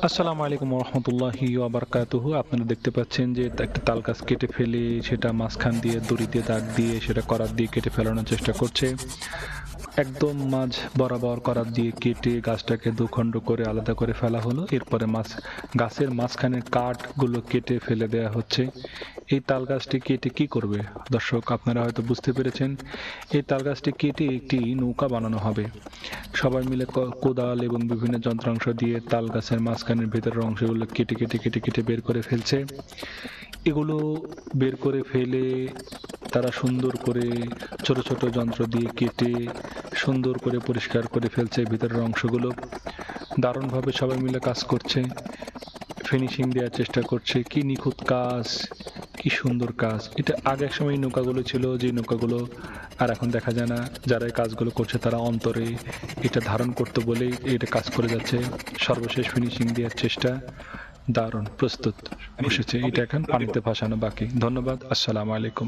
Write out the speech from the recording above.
আসসালামু আলাইকুম রহমতুল্লাহি ওয়াবারকাতুহু। আপনারা দেখতে পাচ্ছেন যে একটা তাল গাছ কেটে ফেলে সেটা মাঝখান দিয়ে দড়ি দিয়ে দাগ দিয়ে সেটা করাত দিয়ে কেটে ফেলানোর চেষ্টা করছে। একদম মাঝ বরাবর করাত দিয়ে কেটে গাছটাকে দুখণ্ড করে আলাদা করে ফেলা হলো। এরপরে গাছের মাঝখানের কাঠগুলো কেটে ফেলে দেয়া হচ্ছে। এই তাল গাছটি কেটে কি করবে? দর্শক, আপনারা হয়তো বুঝতে পেরেছেন। এই তাল গাছটি কেটে একটি নৌকা বানানো হবে। সবাই মিলে কোদাল এবং বিভিন্ন যন্ত্রাংশ দিয়ে তাল গাছের মাঝখানের ভেতরের অংশগুলো কেটে কেটে কেটে কেটে বের করে ফেলছে। এগুলো বের করে ফেলে তারা সুন্দর করে ছোট ছোট যন্ত্র দিয়ে কেটে সুন্দর করে পরিষ্কার করে ফেলছে ভিতরের অংশগুলো। দারুণভাবে সবাই মিলে কাজ করছে, ফিনিশিং দেওয়ার চেষ্টা করছে। কি নিখুঁত কাজ, কি সুন্দর কাজ! এটা আগে এক সময় এই নৌকাগুলো ছিল, যে নৌকাগুলো আর এখন দেখা যায় না। যারা এই কাজগুলো করছে তারা অন্তরে এটা ধারণ করতে বলেই এটা কাজ করে যাচ্ছে। সর্বশেষ ফিনিশিং দেওয়ার চেষ্টা। দারুণ প্রস্তুত বসেছে, এটা এখন পানিতে ভাসানো বাকি। ধন্যবাদ। আসসালামু আলাইকুম।